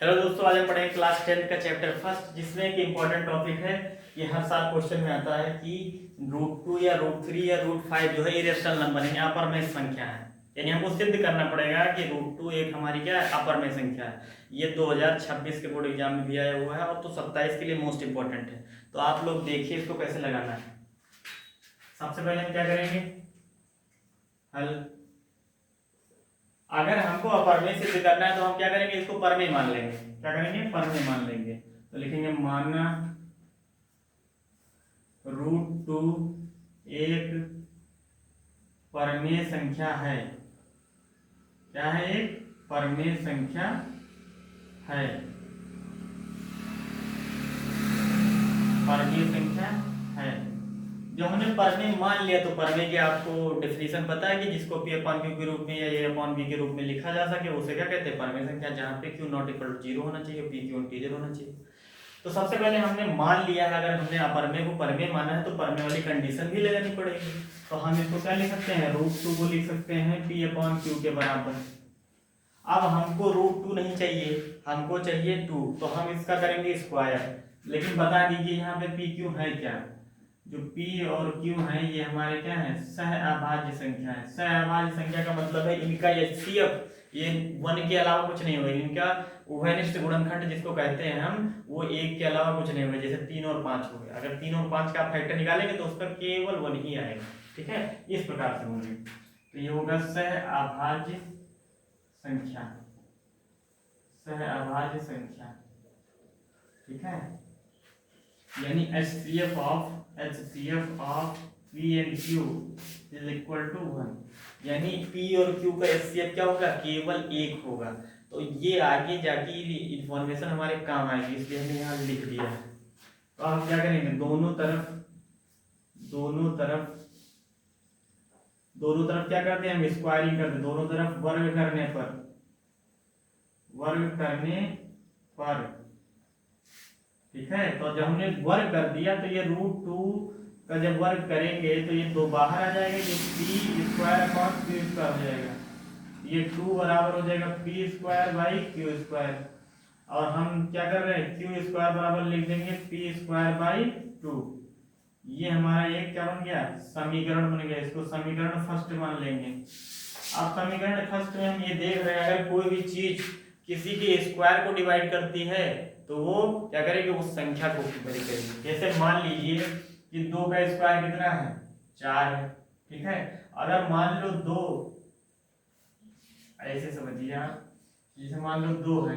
Hello दोस्तों, आज हम पढ़ेंगे क्लास 10 का चैप्टर फर्स्ट, जिसमें एक इम्पॉर्टेंट टॉपिक है। ये हर साल क्वेश्चन में आता है कि √2 या √3 या √5 जो है इरेशनल नंबर है, अपर में संख्या है। यानी हमको सिद्ध करना पड़ेगा कि √2 एक हमारी क्या है, अपर में संख्या है। ये 2026 के बोर्ड एग्जाम में भी आया हुआ है और तो 27 के लिए मोस्ट इंपॉर्टेंट है। तो आप लोग देखिए इसको कैसे लगाना है। सबसे पहले हम क्या करेंगे, हल। अगर हमको अपर में सिद्ध करना है तो हम क्या करेंगे, इसको पर में मान लेंगे। क्या करेंगे, पर में मान लेंगे। तो लिखेंगे माना √2 एक परमेय संख्या है। क्या है, एक परमेय संख्या है। परमेय संख्या है। जो हमने परमेय मान लिया, तो परमेय की आपको डेफिनेशन पता है कि जिसको P अपॉन Q के रूप में या A अपॉन B के रूप में लिखा जा सके उसे क्या कहते हैं, परमेय संख्या। जहाँ पे Q नॉट इक्वल टू 0 होना चाहिए, P Q इंटीजर होना चाहिए। तो सबसे पहले हमने मान लिया है, अगर हमने अपरमेय को परमेय माना है तो परमेय वाली कंडीशन भी लगानी पड़ेगी। तो हम इसको क्या लिख सकते हैं, √2 को लिख सकते हैं P अपॉन Q के बराबर। अब हमको √2 नहीं चाहिए, हमको चाहिए 2, तो हम इसका करेंगे स्क्वायर। लेकिन बता दीजिए यहाँ पे P Q है क्या। जो P और Q है ये हमारे क्या है, सहअभाज्य संख्या है। सहअभाज्य संख्या का मतलब है इनका HCF ये 1 के अलावा कुछ नहीं होगा। इनका उभयनिष्ठ गुणनखंड जिसको कहते हैं हम, वो 1 के अलावा कुछ नहीं होगा। जैसे 3 और 5 हो गया, अगर 3 और 5 का आप फैक्टर निकालेंगे तो उसका केवल 1 ही आएगा। ठीक है, इस प्रकार से होंगे। तो ये होगा सहअभाज्य संख्या, सहअभाज्य संख्या। ठीक है, यानी HCF of P and Q is equal to 1। यानी P और Q का HCF क्या होगा, केवल 1 होगा। तो ये आगे जाके इंफॉर्मेशन हमारे काम आएगी, इसलिए हमने यहाँ लिख दिया है। तो आप क्या करेंगे, दोनों तरफ क्या करते हैं, हम स्क्वायरिंग करते हैं। दोनों तरफ वर्ग करने पर ठीक है। तो जब हमने वर्ग कर दिया तो ये √2 का जब वर्ग करेंगे तो ये 2 बाहर आ जाएगा, ये P² अपॉन Q² हो जाएगा। ये 2 बराबर हो जाएगा P²/Q²। और हम क्या कर रहे हैं, Q² बराबर लिख देंगे P²/2। ये हमारा एक क्या बन गया, समीकरण बन गया। इसको समीकरण फर्स्ट मान लेंगे। अब समीकरण फर्स्ट में हम ये देख रहे हैं, अगर कोई भी चीज किसी के स्क्वायर को डिवाइड करती है तो वो क्या करेगी, उस संख्या को डिवाइड करेगी। जैसे मान लीजिए कि 2 का स्क्वायर कितना है, 4 है। ठीक है, अगर मान लो 2, ऐसे समझिए आप, जैसे मान लो 2 है।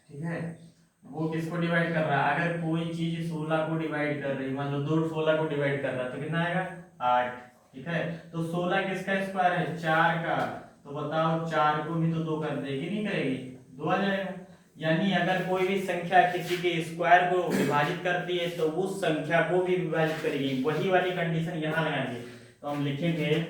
ठीक है, वो किसको डिवाइड कर रहा है, अगर कोई चीज 16 को डिवाइड कर रही है, मान लो 2 16 को डिवाइड कर रहा है तो कितना आएगा, 8। ठीक है, तो 16 किसका स्क्वायर है, 4 का। तो बताओ 4 को भी तो 2 कर देगी, नहीं करेगी, 2 आ जाएगा। यानी अगर कोई भी संख्या किसी के स्क्वायर को विभाजित करती है तो उस संख्या को भी विभाजित करेगी। वही वाली कंडीशन यहाँ लगाएंगे। तो हम लिखेंगे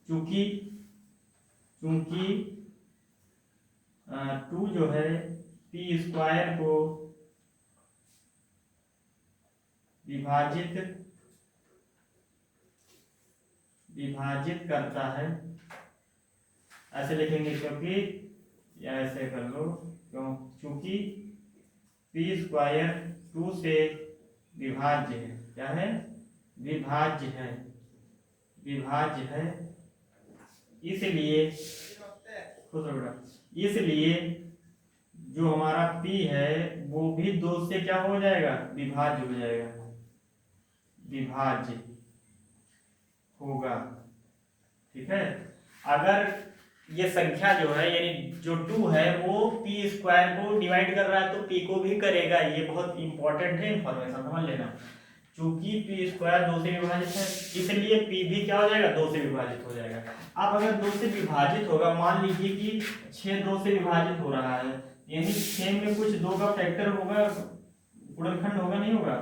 चूंकि 2 जो है P² को विभाजित करता है। ऐसे लिखेंगे क्योंकि, या ऐसे कर लो, क्यों, चूंकि P² 2 से विभाज्य है। क्या है, विभाज्य है। इसलिए जो हमारा P है वो भी 2 से क्या हो जाएगा, विभाज्य हो जाएगा, विभाज्य होगा। ठीक है, अगर ये संख्या जो है, यानी जो 2 है वो P² को डिवाइड कर रहा है तो P को भी करेगा। ये बहुत इंपॉर्टेंट है, इंफॉर्मेशन समझ लेना। चूंकि P² 2 से विभाजित है, इसलिए P भी क्या हो जाएगा, 2 से विभाजित हो जाएगा। अब अगर 2 से विभाजित होगा, मान लीजिए कि 6 2 से विभाजित हो रहा है, यानी 6 में कुछ 2 का फैक्टर होगा, गुणनखंड होगा, नहीं होगा,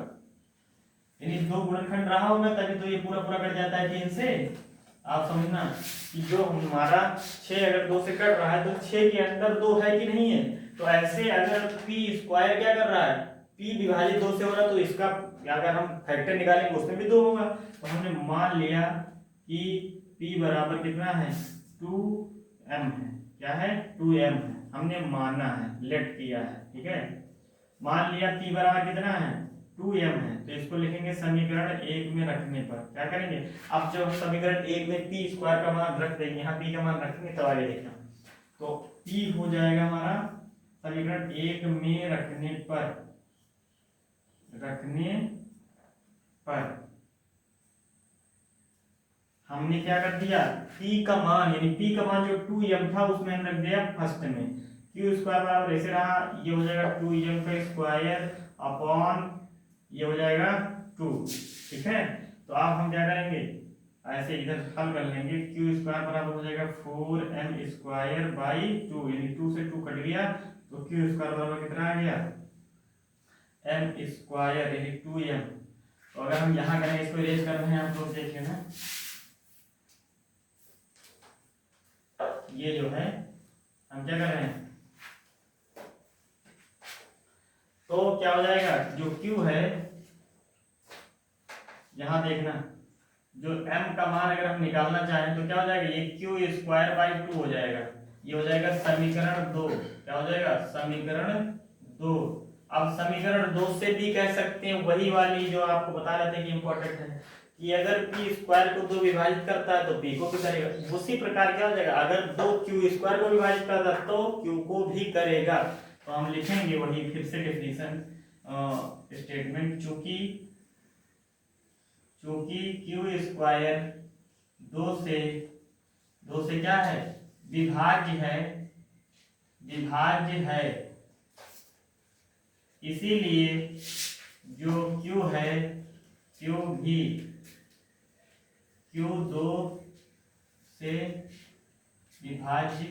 यानी 2 गुणनखंड रहा होगा, तभी तो ये पूरा कट जाता है 3 से। आप समझना कि जो हमारा 6 अगर 2 से कट रहा है तो 6 के अंदर 2 है कि नहीं है। तो ऐसे अगर P² क्या कर रहा है, P विभाजित 2 से हो रहा है, तो इसका अगर हम फैक्टर निकालेंगे उसमें भी 2 होगा। तो हमने मान लिया कि P बराबर कितना है, 2m है। क्या है, 2m है। हमने माना है, लेट किया है, ठीक है। मान लिया p बराबर कितना है 2m है, तो इसको लिखेंगे समीकरण 1 में रखने पर क्या करेंगे, अब जब समीकरण 1 में p स्क्वायर का मान रख देंगे, यहाँ p का मान रखेंगे तो आगे देखना, तो p हो जाएगा हमारा समीकरण 1 में रखने पर हमने क्या कर दिया, p का मान यानी p का मान जो 2m था उसमें हम रख दिया फर्स्ट में, q स्क्वायर बराबर ऐसे रहा, ये हो जाएगा 2m का स्क्वायर अपॉन ये हो जाएगा 2, ठीक है। तो अब हम क्या करेंगे, ऐसे इधर हल कर लेंगे, q स्क्वायर बराबर हो जाएगा 4m स्क्वायर बाई 2, यानी 2 से 2 कट गया, तो q स्क्वायर बराबर कितना आ गया m स्क्वायर यानी 2m। तो अगर हम यहाँ करें, इसको इरेज कर रहे हैं आप लोग देखिए ना, ये जो है हम क्या कर रहे हैं, तो क्या हो जाएगा, जो q है यहां देखना, जो m का मान अगर हम निकालना चाहें तो क्या हो जाएगा, ये q स्क्वायर बाई 2 हो जाएगा, ये हो जाएगा समीकरण 2, क्या हो जाएगा समीकरण 2। अब समीकरण 2 से भी कह सकते हैं वही वाली जो आपको बता रहे थे कि इंपॉर्टेंट है, कि अगर p स्क्वायर को 2 विभाजित करता है तो p को भी करेगा, उसी प्रकार क्या हो जाएगा, अगर 2 q स्क्वायर को विभाजित करता है तो q को भी करेगा। तो हम लिखेंगे वही फिर से डेफिनेशन स्टेटमेंट, चूंकि q स्क्वायर 2 से क्या है, विभाज्य है, इसीलिए जो q है q भी q2 से विभाज्य,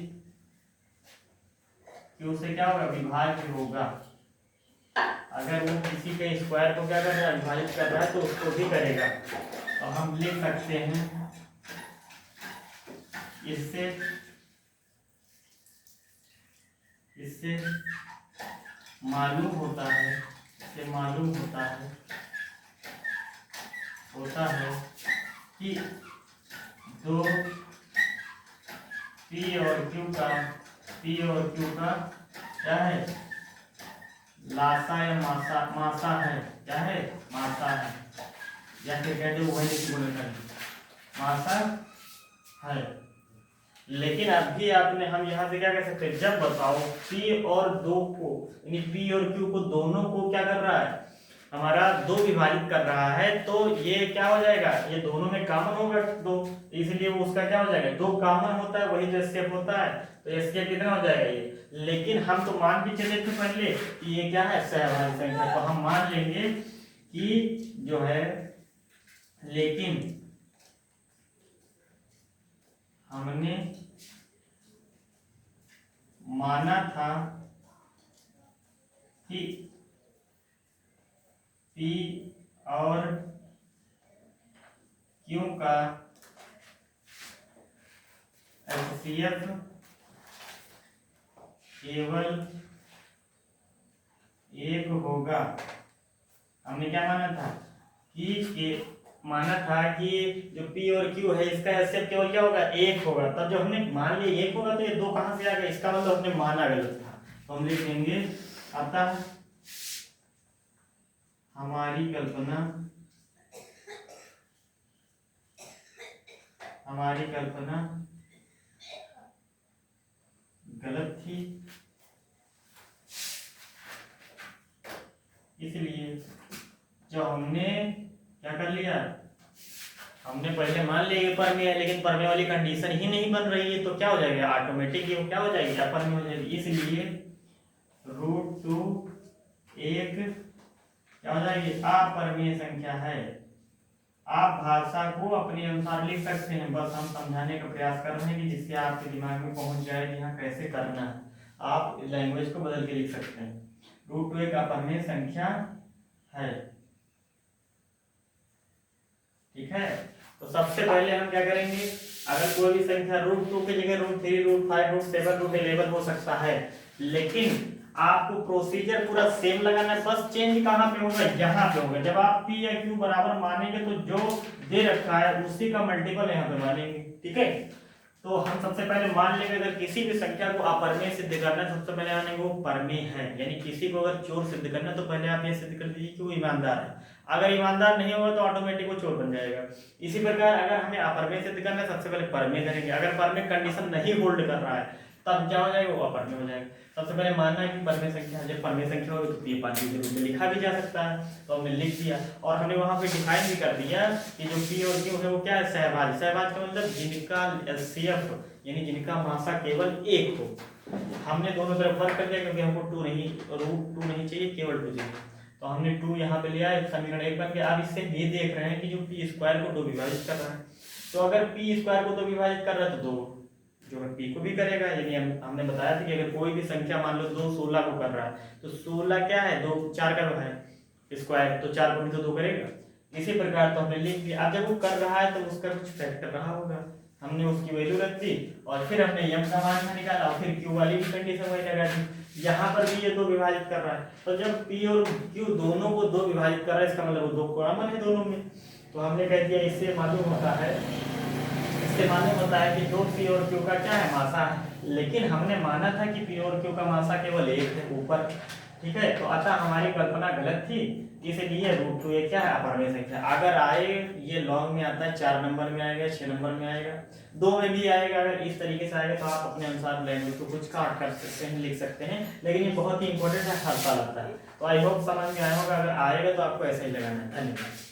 q से क्या होगा विभाज्य होगा, अगर वो किसी के स्क्वायर को क्या कर रहा है विभाजित कर रहा है तो उसको भी करेगा। तो हम लिख सकते हैं इससे मालूम होता है कि दो p और q का क्या है, लासा या मासा है, क्या है मासा है, या फिर कहते हैं वही मासा है। लेकिन अभी आपने हम यहाँ से क्या कह सकते हैं, जब बताओ p और 2 को यानी p और q को दोनों को क्या कर रहा है, हमारा 2 विभाजित कर रहा है, तो ये क्या हो जाएगा, ये दोनों में कॉमन होगा 2, इसलिए वो उसका क्या हो जाएगा 2 कॉमन होता है, वही जो एस्केप होता है, तो एस्केप कितना हो जाएगा ये। लेकिन हम तो मान के चले थे पहले कि ये क्या है सहभागी संख्या, तो हम मान लेंगे कि जो है, लेकिन हमने माना था कि p और q का HCF केवल 1 होगा। हमने क्या माना था कि जो p और q है इसका HCF केवल क्या होगा 1 होगा। तब जब हमने मान लिया 1 होगा तो ये 2 कहां से आ गया, इसका मतलब हमने माना गलत था। तो हम लिख देंगे अतः हमारी कल्पना गलत थी, इसलिए जो हमने क्या कर लिया, हमने पहले मान लिया ये परमेय है, लेकिन परमेय वाली कंडीशन ही नहीं बन रही है, तो क्या हो जाएगा ऑटोमेटिक ये क्या हो जाएगी अपरमेय हो जाएगी। इसलिए √2 एक क्या हो जाएगी अपरमेय संख्या है। आप भाषा को अपने अनुसार लिख सकते हैं, बस हम समझाने का प्रयास कर रहे हैं कि जिससे आपके दिमाग में पहुंच जाए कि यहाँ कैसे करना है। आप लैंग्वेज को बदल के लिख सकते हैं। √2 एक अपरमेय संख्या है, ठीक है। तो सबसे पहले हम क्या करेंगे, अगर कोई भी संख्या √2 की जगह √3 √5 √7 √11 हो सकता है, लेकिन आपको प्रोसीजर पूरा सेम लगाना है, बस चेंज कहां पे होगा, यहाँ पे होगा। जब आप p या q बराबर मानेंगे तो जो दे रखा है उसी का मल्टीपल यहाँ पे मानेंगे, ठीक है। तो हम सबसे पहले मान लेंगे अगर किसी भी संख्या को अपरमेय सिद्ध करना है, सबसे पहले मानेंगे वो परमेय है, यानी किसी को अगर चोर सिद्ध करना है तो पहले आप ये सिद्ध कर दीजिए कि वो ईमानदार है। अगर ईमानदार नहीं होगा तो ऑटोमेटिक वो चोर बन जाएगा। इसी प्रकार अगर हमें अपरमेय सिद्ध करना है, सबसे पहले परमेय करेंगे। अगर परमेय कंडीशन नहीं होल्ड कर रहा है तब क्या हो जाएगा, वो अपरमेय हो जाएगा। सबसे पहले मानना है कि परमेय संख्या, जब परमेय संख्या होगी तो पी पान के रूप में लिखा भी जा सकता है, तो हमने लिख दिया। और हमने वहां पे डिफाइन भी कर दिया कि जो पी और क्यू है वो क्या है, सहभाज्य। सहभाज्य का मतलब जिनका एचसीएफ यानी जिनका मासा केवल एक हो। हमने दोनों तरफ वर्क कर दिया क्योंकि हमको टू नहीं, √2 नहीं चाहिए, केवल 2 चाहिए, तो हमने 2 यहाँ पे लिया, समीकरण 1 बन गया। अब इससे ये देख रहे हैं कि जो पी स्क्वायर को 2 विभाजित कर रहा है, तो अगर पी स्क्वायर को 2 विभाजित कर रहा है तो 2 जो है पी को भी करेगा। यानी हमने बताया था कि अगर कोई भी संख्या मान लो 2 16 को कर रहा है तो 16 क्या है, 2 4 का है स्क्वायर, तो 4 को भी तो 2 करेगा। इसी प्रकार तो हमने लिख दिया। अब जब वो कर रहा है तो उसका कुछ फैक्टर रहा होगा, हमने उसकी वैल्यू रख दी और फिर हमने एम का मान निकाला और फिर क्यू वाली भी कंडीशन वही लगा दी। यहाँ पर भी ये 2 विभाजित कर रहा है, तो जब पी और क्यू दोनों को 2 विभाजित कर रहा है इसका मतलब वो 2 कॉमन है दोनों में। तो हमने कह दिया इससे मालूम होता है कि जो पी और क्यू का क्या है, मासा है। लेकिन हमने माना था कि पी और क्यू का मासा केवल 1 है ऊपर, ठीक है। तो अतः हमारी कल्पना गलत थी, इसलिए √2 ये क्या है, अपरमेय संख्या। अगर आए ये लॉन्ग में आता है, 4 नंबर में आएगा, 6 नंबर में आएगा, 2 में भी आएगा। अगर इस तरीके से आएगा तो आप अपने अनुसार लैंग्वेज को कुछ काट कर सकते हैं, लिख सकते हैं, लेकिन ये बहुत ही इंपॉर्टेंट है, हर साल आता है। तो आई होप समझ में आया होगा। अगर आएगा तो आपको ऐसे ही लगाना है। धन्यवाद।